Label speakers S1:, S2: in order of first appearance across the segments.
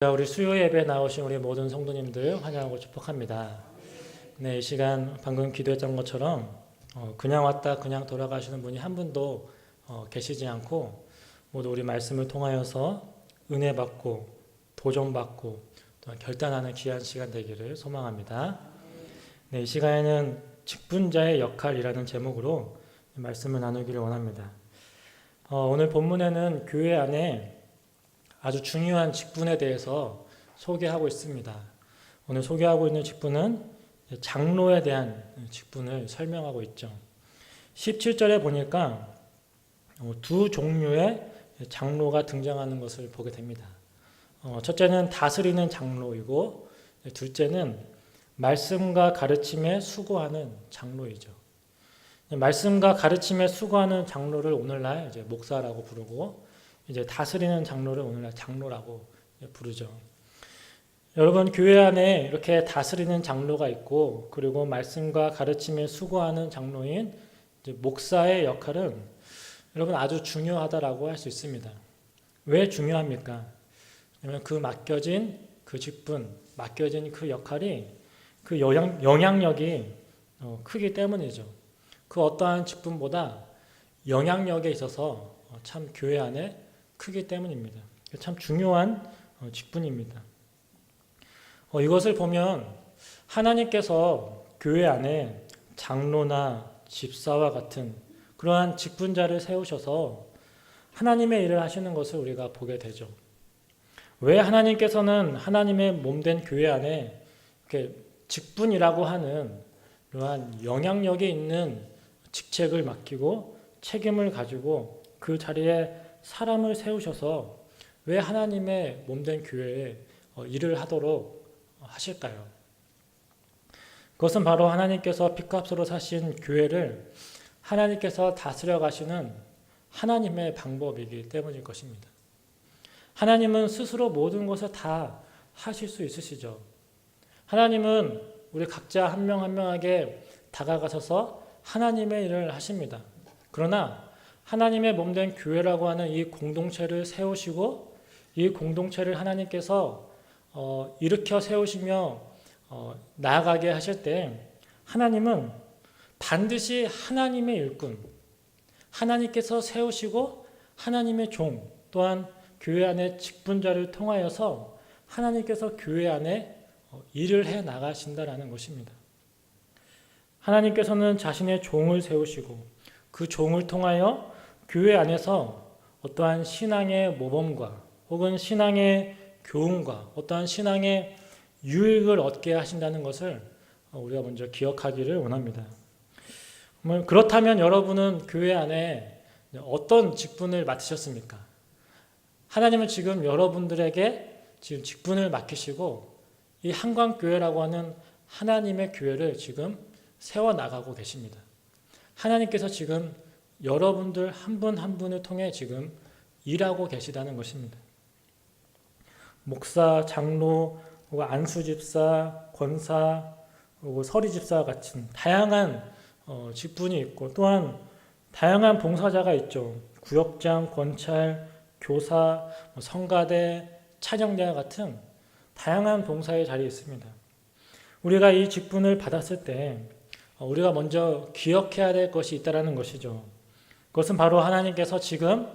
S1: 자, 우리 수요 예배 나오신 우리 모든 성도님들 환영하고 축복합니다. 네, 이 시간 방금 기도했던 것처럼 그냥 왔다 그냥 돌아가시는 분이 한 분도 계시지 않고 모두 우리 말씀을 통하여서 은혜 받고 도전 받고 또 결단하는 귀한 시간 되기를 소망합니다. 네, 이 시간에는 직분자의 역할이라는 제목으로 말씀을 나누기를 원합니다. 오늘 본문에는 교회 안에 아주 중요한 직분에 대해서 소개하고 있습니다. 오늘 소개하고 있는 직분은 장로에 대한 직분을 설명하고 있죠. 17절에 보니까 두 종류의 장로가 등장하는 것을 보게 됩니다. 첫째는 다스리는 장로이고 둘째는 말씀과 가르침에 수고하는 장로이죠. 말씀과 가르침에 수고하는 장로를 오늘날 이제 목사라고 부르고 이제 다스리는 장로를 오늘날 장로라고 부르죠. 여러분, 교회 안에 이렇게 다스리는 장로가 있고 그리고 말씀과 가르침에 수고하는 장로인 이제 목사의 역할은 여러분 아주 중요하다라고 할 수 있습니다. 왜 중요합니까? 왜냐하면 그 맡겨진 그 직분, 맡겨진 그 역할이 그 영향력이 크기 때문이죠. 그 어떠한 직분보다 영향력에 있어서 참 교회 안에 크기 때문입니다. 참 중요한 직분입니다. 이것을 보면 하나님께서 교회 안에 장로나 집사와 같은 그러한 직분자를 세우셔서 하나님의 일을 하시는 것을 우리가 보게 되죠. 왜 하나님께서는 하나님의 몸된 교회 안에 이렇게 직분이라고 하는 그러한 영향력이 있는 직책을 맡기고 책임을 가지고 그 자리에 사람을 세우셔서 왜 하나님의 몸된 교회에 일을 하도록 하실까요? 그것은 바로 하나님께서 피값으로 사신 교회를 하나님께서 다스려 가시는 하나님의 방법이기 때문일 것입니다. 하나님은 스스로 모든 것을 다 하실 수 있으시죠. 하나님은 우리 각자 한 명 한 명에게 다가가셔서 하나님의 일을 하십니다. 그러나 하나님의 몸된 교회라고 하는 이 공동체를 세우시고 이 공동체를 하나님께서 일으켜 세우시며 나아가게 하실 때 하나님은 반드시 하나님의 일꾼, 하나님께서 세우시고 하나님의 종 또한 교회 안의 직분자를 통하여서 하나님께서 교회 안에 일을 해 나가신다라는 것입니다. 하나님께서는 자신의 종을 세우시고 그 종을 통하여 교회 안에서 어떠한 신앙의 모범과 혹은 신앙의 교훈과 어떠한 신앙의 유익을 얻게 하신다는 것을 우리가 먼저 기억하기를 원합니다. 그렇다면 여러분은 교회 안에 어떤 직분을 맡으셨습니까? 하나님은 지금 여러분들에게 지금 직분을 맡기시고 이 한광교회라고 하는 하나님의 교회를 지금 세워나가고 계십니다. 하나님께서 지금 여러분들 한 분 한 분을 통해 지금 일하고 계시다는 것입니다. 목사, 장로, 안수집사, 권사, 서리집사 같은 다양한 직분이 있고 또한 다양한 봉사자가 있죠. 구역장, 권찰, 교사, 성가대, 찬양대와 같은 다양한 봉사의 자리에 있습니다. 우리가 이 직분을 받았을 때 우리가 먼저 기억해야 될 것이 있다는 것이죠. 그것은 바로 하나님께서 지금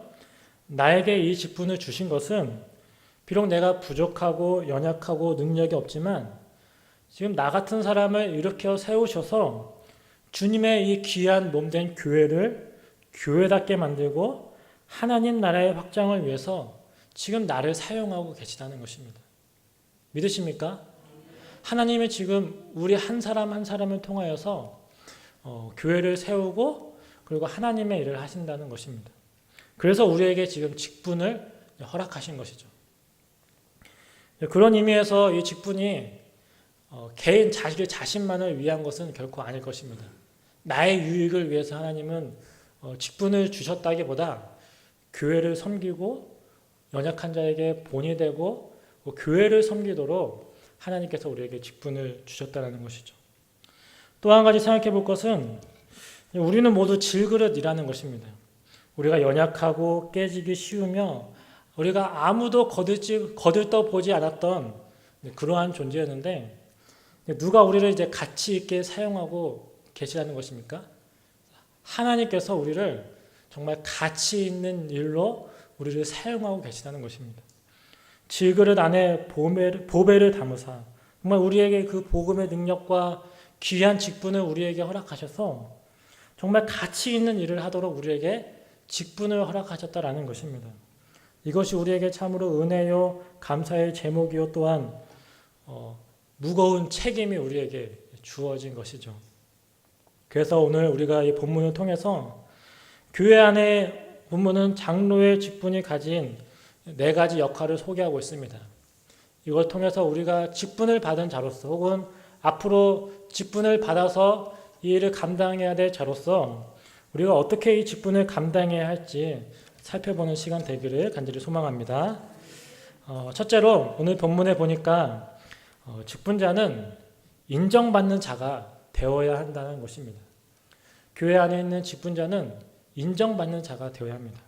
S1: 나에게 이 직분을 주신 것은 비록 내가 부족하고 연약하고 능력이 없지만 지금 나 같은 사람을 일으켜 세우셔서 주님의 이 귀한 몸된 교회를 교회답게 만들고 하나님 나라의 확장을 위해서 지금 나를 사용하고 계시다는 것입니다. 믿으십니까? 하나님이 지금 우리 한 사람 한 사람을 통하여서 교회를 세우고 그리고 하나님의 일을 하신다는 것입니다. 그래서 우리에게 지금 직분을 허락하신 것이죠. 그런 의미에서 이 직분이 개인 자신만을 위한 것은 결코 아닐 것입니다. 나의 유익을 위해서 하나님은 직분을 주셨다기보다 교회를 섬기고 연약한 자에게 본이 되고 교회를 섬기도록 하나님께서 우리에게 직분을 주셨다는 것이죠. 또 한 가지 생각해 볼 것은 우리는 모두 질그릇이라는 것입니다. 우리가 연약하고 깨지기 쉬우며 우리가 아무도 거들떠 보지 않았던 그러한 존재였는데 누가 우리를 이제 가치 있게 사용하고 계시다는 것입니까? 하나님께서 우리를 정말 가치 있는 일로 우리를 사용하고 계시다는 것입니다. 질그릇 안에 보배를 담으사 정말 우리에게 그 복음의 능력과 귀한 직분을 우리에게 허락하셔서 정말 가치 있는 일을 하도록 우리에게 직분을 허락하셨다라는 것입니다. 이것이 우리에게 참으로 은혜요 감사의 제목이요 또한 무거운 책임이 우리에게 주어진 것이죠. 그래서 오늘 우리가 이 본문을 통해서 교회 안에 본문은 장로의 직분이 가진 4가지 역할을 소개하고 있습니다. 이걸 통해서 우리가 직분을 받은 자로서 혹은 앞으로 직분을 받아서 이 일을 감당해야 될 자로서 우리가 어떻게 이 직분을 감당해야 할지 살펴보는 시간 되기를 간절히 소망합니다. 첫째로 오늘 본문에 보니까 직분자는 인정받는 자가 되어야 한다는 것입니다. 교회 안에 있는 직분자는 인정받는 자가 되어야 합니다.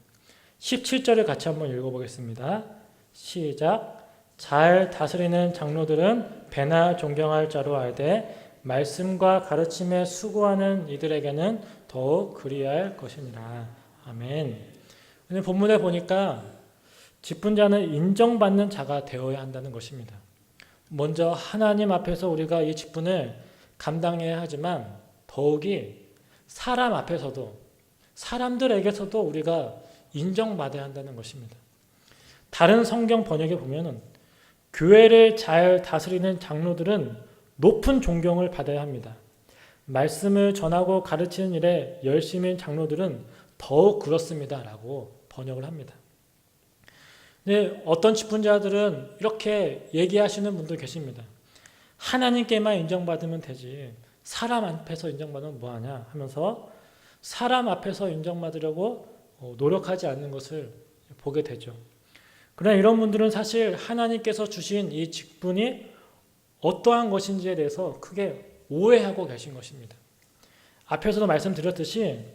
S1: 17절을 같이 한번 읽어보겠습니다. 시작. 잘 다스리는 장로들은 배나 존경할 자로 알되 말씀과 가르침에 수고하는 이들에게는 더욱 그리할 것이니라. 아멘. 오늘 본문에 보니까 직분자는 인정받는 자가 되어야 한다는 것입니다. 먼저 하나님 앞에서 우리가 이 직분을 감당해야 하지만 더욱이 사람 앞에서도 사람들에게서도 우리가 인정받아야 한다는 것입니다. 다른 성경 번역에 보면은 교회를 잘 다스리는 장로들은 높은 존경을 받아야 합니다. 말씀을 전하고 가르치는 일에 열심인 장로들은 더욱 그렇습니다. 라고 번역을 합니다. 네, 어떤 직분자들은 이렇게 얘기하시는 분도 계십니다. 하나님께만 인정받으면 되지 사람 앞에서 인정받으면 뭐하냐 하면서 사람 앞에서 인정받으려고 노력하지 않는 것을 보게 되죠. 그러나 이런 분들은 사실 하나님께서 주신 이 직분이 어떠한 것인지에 대해서 크게 오해하고 계신 것입니다. 앞에서도 말씀드렸듯이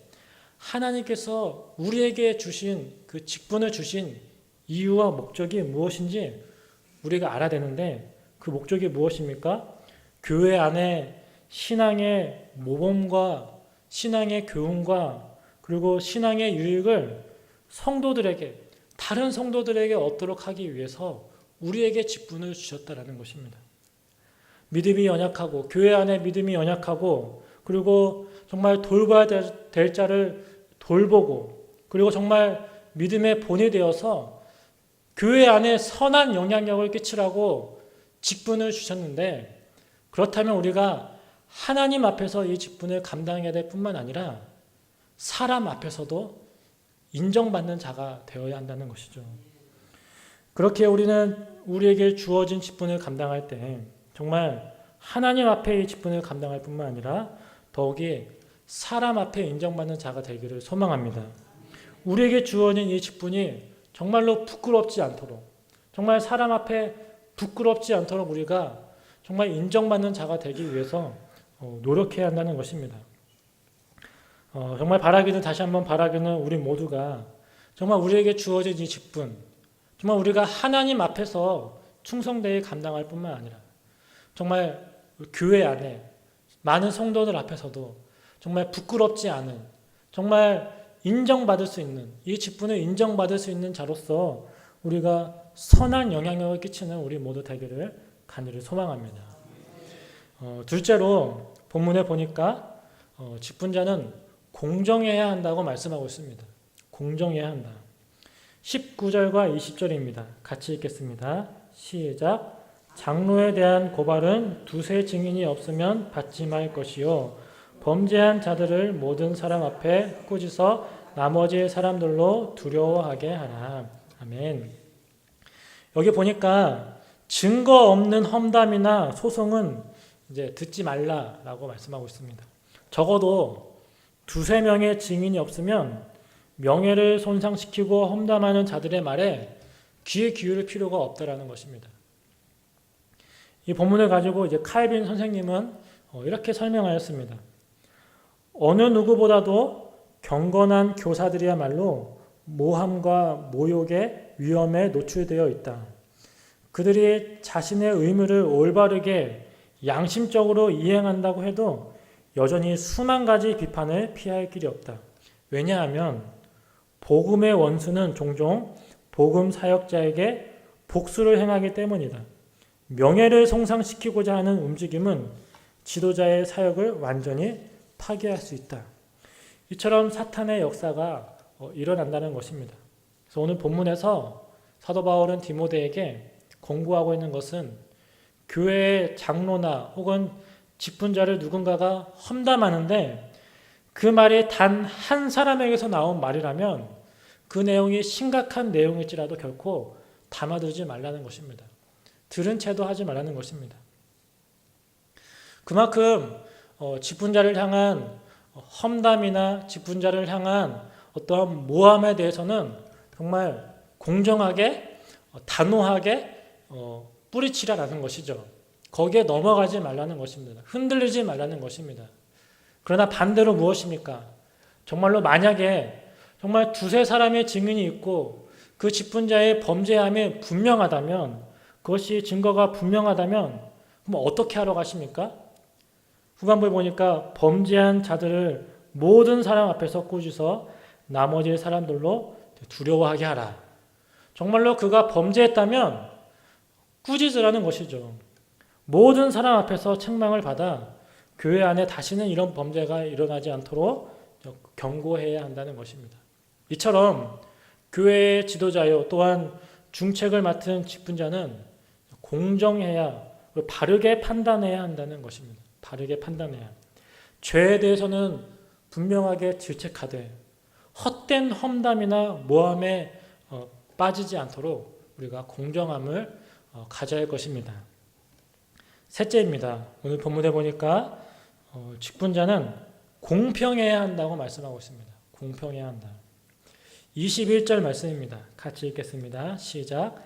S1: 하나님께서 우리에게 주신 그 직분을 주신 이유와 목적이 무엇인지 우리가 알아야 되는데 그 목적이 무엇입니까? 교회 안에 신앙의 모범과 신앙의 교훈과 그리고 신앙의 유익을 성도들에게 다른 성도들에게 얻도록 하기 위해서 우리에게 직분을 주셨다라는 것입니다. 믿음이 연약하고 교회 안에 믿음이 연약하고 그리고 정말 돌봐야 될 자를 돌보고 그리고 정말 믿음의 본이 되어서 교회 안에 선한 영향력을 끼치라고 직분을 주셨는데 그렇다면 우리가 하나님 앞에서 이 직분을 감당해야 될 뿐만 아니라 사람 앞에서도 인정받는 자가 되어야 한다는 것이죠. 그렇게 우리는 우리에게 주어진 직분을 감당할 때 정말 하나님 앞에 이 직분을 감당할 뿐만 아니라 더욱이 사람 앞에 인정받는 자가 되기를 소망합니다. 우리에게 주어진 이 직분이 정말로 부끄럽지 않도록 정말 사람 앞에 부끄럽지 않도록 우리가 정말 인정받는 자가 되기 위해서 노력해야 한다는 것입니다. 정말 다시 한번 바라기는 우리 모두가 정말 우리에게 주어진 이 직분 정말 우리가 하나님 앞에서 충성되게 감당할 뿐만 아니라 정말 교회 안에 많은 성도들 앞에서도 정말 부끄럽지 않은 정말 인정받을 수 있는 이 직분을 인정받을 수 있는 자로서 우리가 선한 영향력을 끼치는 우리 모두 되기를 간절히 소망합니다. 둘째로 본문에 보니까 직분자는 공정해야 한다고 말씀하고 있습니다. 공정해야 한다. 19절과 20절입니다. 같이 읽겠습니다. 시작. 장로에 대한 고발은 두세 증인이 없으면 받지 말 것이요 범죄한 자들을 모든 사람 앞에 꾸짖어 나머지 사람들로 두려워하게 하라. 아멘. 여기 보니까 증거 없는 험담이나 소송은 이제 듣지 말라라고 말씀하고 있습니다. 적어도 두세 명의 증인이 없으면 명예를 손상시키고 험담하는 자들의 말에 귀에 기울일 필요가 없다라는 것입니다. 이 본문을 가지고 이제 칼빈 선생님은 이렇게 설명하였습니다. 어느 누구보다도 경건한 교사들이야말로 모함과 모욕에 위험에 노출되어 있다. 그들이 자신의 의무를 올바르게 양심적으로 이행한다고 해도 여전히 수만 가지 비판을 피할 길이 없다. 왜냐하면 복음의 원수는 종종 복음 사역자에게 복수를 행하기 때문이다. 명예를 손상시키고자 하는 움직임은 지도자의 사역을 완전히 파괴할 수 있다. 이처럼 사탄의 역사가 일어난다는 것입니다. 그래서 오늘 본문에서 사도 바울은 디모데에게 권고하고 있는 것은 교회의 장로나 혹은 직분자를 누군가가 험담하는데 그 말이 단 한 사람에게서 나온 말이라면 그 내용이 심각한 내용일지라도 결코 담아두지 말라는 것입니다. 들은 채도 하지 말라는 것입니다. 그만큼 직분자를 향한 험담이나 직분자를 향한 어떠한 모함에 대해서는 정말 공정하게 단호하게 뿌리치라라는 것이죠. 거기에 넘어가지 말라는 것입니다. 흔들리지 말라는 것입니다. 그러나 반대로 무엇입니까? 정말로 만약에 정말 두세 사람의 증인이 있고 그 직분자의 범죄함이 분명하다면, 그것이 증거가 분명하다면 그럼 어떻게 하러 가십니까? 후반부에 보니까 범죄한 자들을 모든 사람 앞에서 꾸짖어 나머지 사람들로 두려워하게 하라. 정말로 그가 범죄했다면 꾸짖으라는 것이죠. 모든 사람 앞에서 책망을 받아 교회 안에 다시는 이런 범죄가 일어나지 않도록 경고해야 한다는 것입니다. 이처럼 교회의 지도자요 또한 중책을 맡은 직분자는 공정해야, 바르게 판단해야 한다는 것입니다. 바르게 판단해야. 죄에 대해서는 분명하게 질책하되 헛된 험담이나 모함에 빠지지 않도록 우리가 공정함을 가져야 할 것입니다. 셋째입니다. 오늘 본문에 보니까 직분자는 공평해야 한다고 말씀하고 있습니다. 공평해야 한다. 21절 말씀입니다. 같이 읽겠습니다. 시작.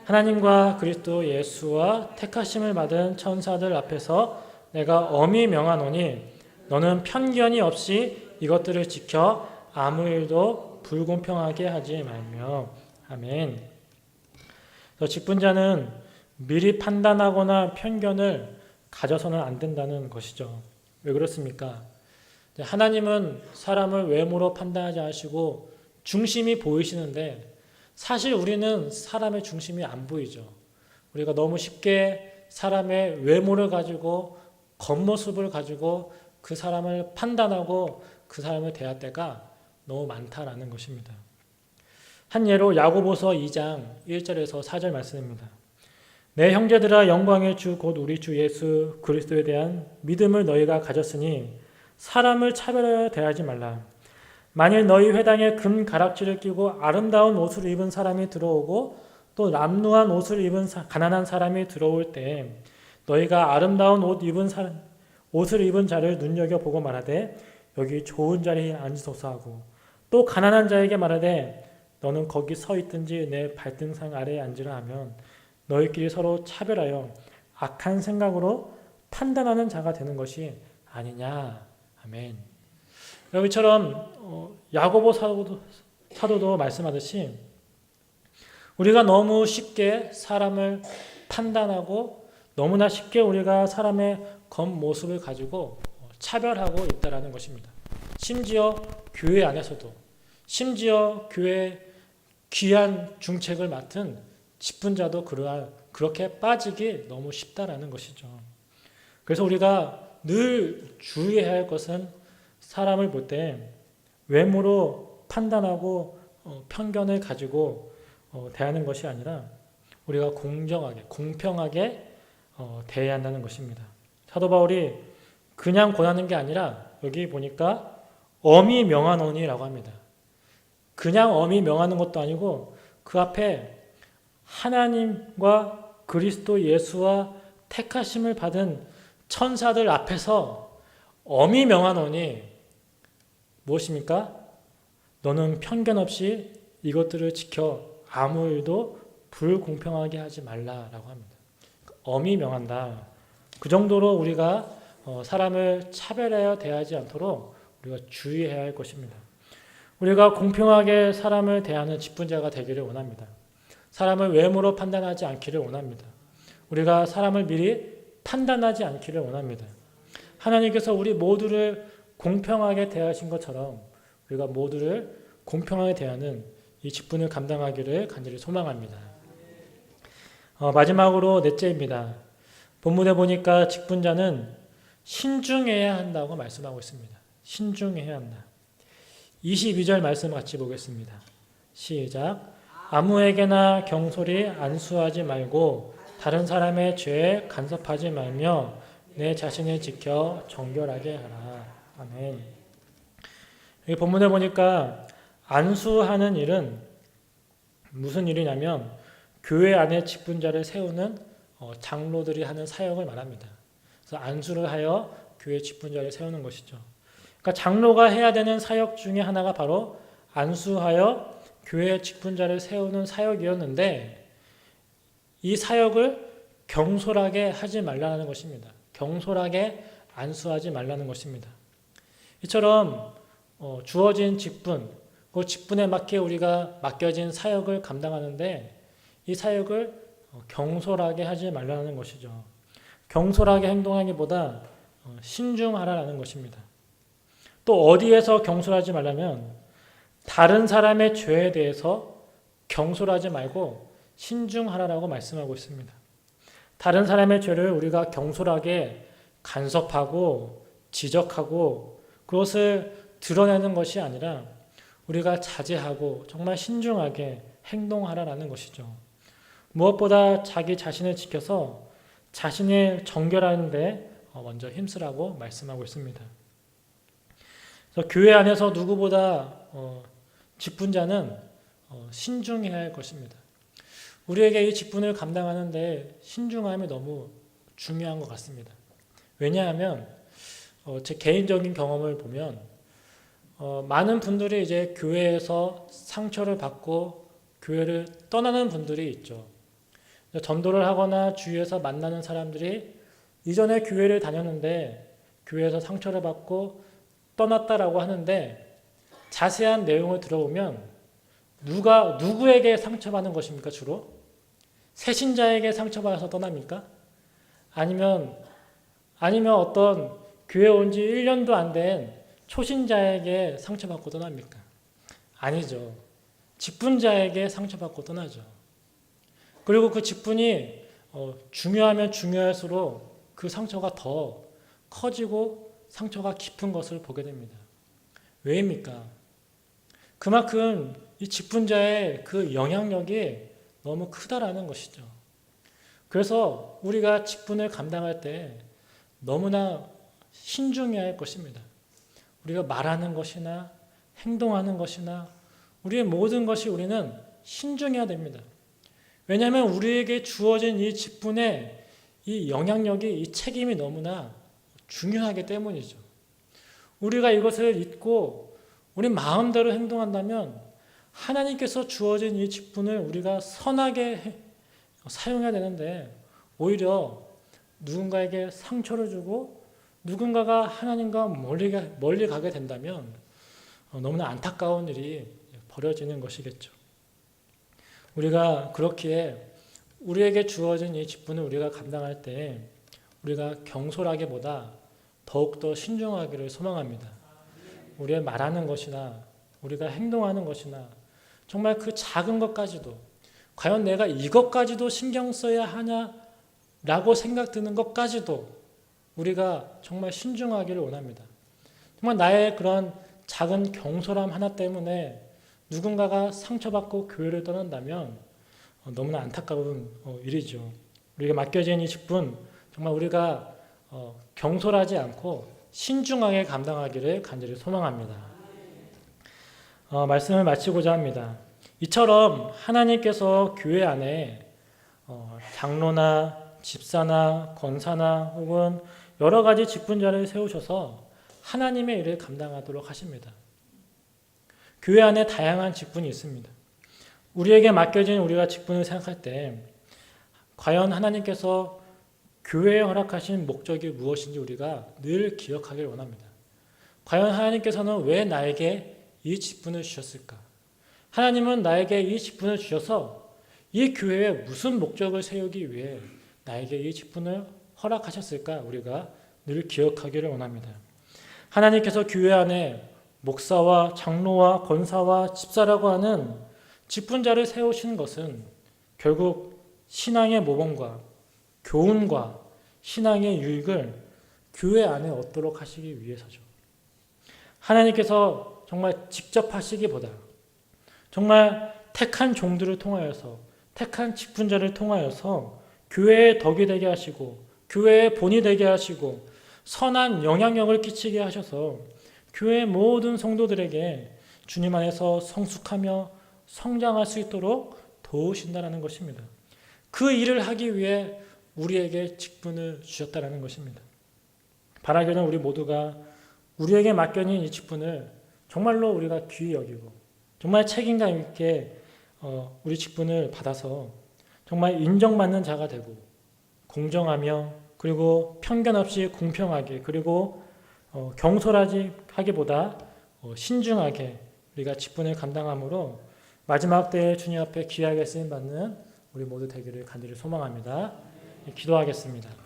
S1: 하나님과 그리스도 예수와 택하심을 받은 천사들 앞에서 내가 엄히 명하노니 너는 편견이 없이 이것들을 지켜 아무 일도 불공평하게 하지 말며. 아멘. 직분자는 미리 판단하거나 편견을 가져서는 안 된다는 것이죠. 왜 그렇습니까? 하나님은 사람을 외모로 판단하지 않으시고 중심이 보이시는데 사실 우리는 사람의 중심이 안 보이죠. 우리가 너무 쉽게 사람의 외모를 가지고 겉모습을 가지고 그 사람을 판단하고 그 사람을 대할 때가 너무 많다라는 것입니다. 한 예로 야고보서 2장 1절에서 4절 말씀입니다. 내 형제들아 영광의 주 곧 우리 주 예수 그리스도에 대한 믿음을 너희가 가졌으니 사람을 차별하여 대하지 말라. 만일 너희 회당에 금 가락지를 끼고 아름다운 옷을 입은 사람이 들어오고 또 남루한 옷을 입은 가난한 사람이 들어올 때 너희가 아름다운 옷을 입은 자를 눈여겨보고 말하되 여기 좋은 자리에 앉으소서 하고 또 가난한 자에게 말하되 너는 거기 서 있든지 내 발등상 아래에 앉으라 하면 너희끼리 서로 차별하여 악한 생각으로 판단하는 자가 되는 것이 아니냐. 아멘. 여기처럼 야고보 사도도 말씀하듯이 우리가 너무 쉽게 사람을 판단하고 너무나 쉽게 우리가 사람의 겉모습을 가지고 차별하고 있다는 것입니다. 심지어 교회 안에서도, 심지어 교회 귀한 중책을 맡은 직분자도 그렇게 빠지기 너무 쉽다라는 것이죠. 그래서 우리가 늘 주의해야 할 것은 사람을 볼 때 외모로 판단하고 편견을 가지고 대하는 것이 아니라 우리가 공정하게, 공평하게 대해야 한다는 것입니다. 사도 바울이 그냥 권하는 게 아니라 여기 보니까 엄히 명하노니라고 합니다. 그냥 엄히 명하는 것도 아니고 그 앞에 하나님과 그리스도 예수와 택하심을 받은 천사들 앞에서 엄히 명하노니 무엇입니까? 너는 편견 없이 이것들을 지켜 아무 일도 불공평하게 하지 말라라고 합니다. 엄히 명한다. 그 정도로 우리가 사람을 차별하여 대하지 않도록 우리가 주의해야 할 것입니다. 우리가 공평하게 사람을 대하는 직분자가 되기를 원합니다. 사람을 외모로 판단하지 않기를 원합니다. 우리가 사람을 미리 판단하지 않기를 원합니다. 하나님께서 우리 모두를 공평하게 대하신 것처럼 우리가 모두를 공평하게 대하는 이 직분을 감당하기를 간절히 소망합니다. 마지막으로 넷째입니다. 본문에 보니까 직분자는 신중해야 한다고 말씀하고 있습니다. 신중해야 한다. 22절 말씀 같이 보겠습니다. 시작. 아무에게나 경솔히 안수하지 말고 다른 사람의 죄에 간섭하지 말며 내 자신을 지켜 정결하게 하라. 아멘. 여기 본문에 보니까 안수하는 일은 무슨 일이냐면 교회 안에 직분자를 세우는 장로들이 하는 사역을 말합니다. 그래서 안수를 하여 교회 직분자를 세우는 것이죠. 그러니까 장로가 해야 되는 사역 중에 하나가 바로 안수하여 교회 직분자를 세우는 사역이었는데 이 사역을 경솔하게 하지 말라는 것입니다. 경솔하게 안수하지 말라는 것입니다. 이처럼 주어진 직분, 그 직분에 맞게 우리가 맡겨진 사역을 감당하는데 이 사역을 경솔하게 하지 말라는 것이죠. 경솔하게 행동하기보다 신중하라는 것입니다. 또 어디에서 경솔하지 말라면 다른 사람의 죄에 대해서 경솔하지 말고 신중하라고 말씀하고 있습니다. 다른 사람의 죄를 우리가 경솔하게 간섭하고 지적하고 그것을 드러내는 것이 아니라 우리가 자제하고 정말 신중하게 행동하라는 것이죠. 무엇보다 자기 자신을 지켜서 자신을 정결하는 데 먼저 힘쓰라고 말씀하고 있습니다. 그래서 교회 안에서 누구보다 직분자는 신중해야 할 것입니다. 우리에게 이 직분을 감당하는데 신중함이 너무 중요한 것 같습니다. 왜냐하면 제 개인적인 경험을 보면 많은 분들이 이제 교회에서 상처를 받고 교회를 떠나는 분들이 있죠. 전도를 하거나 주위에서 만나는 사람들이 이전에 교회를 다녔는데 교회에서 상처를 받고 떠났다라고 하는데 자세한 내용을 들어보면 누구에게 상처받는 것입니까? 주로 새신자에게 상처받아서 떠납니까? 아니면 어떤 교회 온 지 1년도 안 된 초신자에게 상처받고 떠납니까? 아니죠. 직분자에게 상처받고 떠나죠. 그리고 그 직분이 중요하면 중요할수록 그 상처가 더 커지고 상처가 깊은 것을 보게 됩니다. 왜입니까? 그만큼 이 직분자의 그 영향력이 너무 크다라는 것이죠. 그래서 우리가 직분을 감당할 때 너무나 신중해야 할 것입니다. 우리가 말하는 것이나 행동하는 것이나 우리의 모든 것이 우리는 신중해야 됩니다. 왜냐하면 우리에게 주어진 이 직분의 이 영향력이, 이 책임이 너무나 중요하기 때문이죠. 우리가 이것을 잊고 우리 마음대로 행동한다면 하나님께서 주어진 이 직분을 우리가 선하게 사용해야 되는데 오히려 누군가에게 상처를 주고 누군가가 하나님과 멀리 가게 된다면 너무나 안타까운 일이 벌어지는 것이겠죠. 우리가 그렇기에 우리에게 주어진 이 직분을 우리가 감당할 때 우리가 경솔하기보다 더욱더 신중하기를 소망합니다. 우리의 말하는 것이나 우리가 행동하는 것이나 정말 그 작은 것까지도 과연 내가 이것까지도 신경 써야 하냐라고 생각드는 것까지도 우리가 정말 신중하기를 원합니다. 정말 나의 그런 작은 경솔함 하나 때문에 누군가가 상처받고 교회를 떠난다면 너무나 안타까운 일이죠. 우리가 맡겨진 이 직분 정말 우리가 경솔하지 않고 신중하게 감당하기를 간절히 소망합니다. 말씀을 마치고자 합니다. 이처럼 하나님께서 교회 안에 장로나 집사나 권사나 혹은 여러 가지 직분자를 세우셔서 하나님의 일을 감당하도록 하십니다. 교회 안에 다양한 직분이 있습니다. 우리에게 맡겨진 우리가 직분을 생각할 때 과연 하나님께서 교회에 허락하신 목적이 무엇인지 우리가 늘 기억하길 원합니다. 과연 하나님께서는 왜 나에게 이 직분을 주셨을까? 하나님은 나에게 이 직분을 주셔서 이 교회에 무슨 목적을 세우기 위해 나에게 이 직분을 허락하셨을까? 우리가 늘 기억하기를 원합니다. 하나님께서 교회 안에 목사와 장로와 권사와 집사라고 하는 직분자를 세우시는 것은 결국 신앙의 모범과 교훈과 신앙의 유익을 교회 안에 얻도록 하시기 위해서죠. 하나님께서 정말 직접 하시기보다 정말 택한 종들을 통하여서 택한 직분자를 통하여서 교회의 덕이 되게 하시고 교회의 본이 되게 하시고 선한 영향력을 끼치게 하셔서 교회의 모든 성도들에게 주님 안에서 성숙하며 성장할 수 있도록 도우신다는 것입니다. 그 일을 하기 위해 우리에게 직분을 주셨다는 것입니다. 바라기는 우리 모두가 우리에게 맡겨진 이 직분을 정말로 우리가 귀히 여기고 정말 책임감 있게 우리 직분을 받아서 정말 인정받는 자가 되고 공정하며 그리고 편견 없이 공평하게 그리고 경솔하지 하기보다 신중하게 우리가 직분을 감당함으로 마지막 때에 주님 앞에 귀하게 쓰임받는 우리 모두 되기를 간절히 소망합니다. 기도하겠습니다.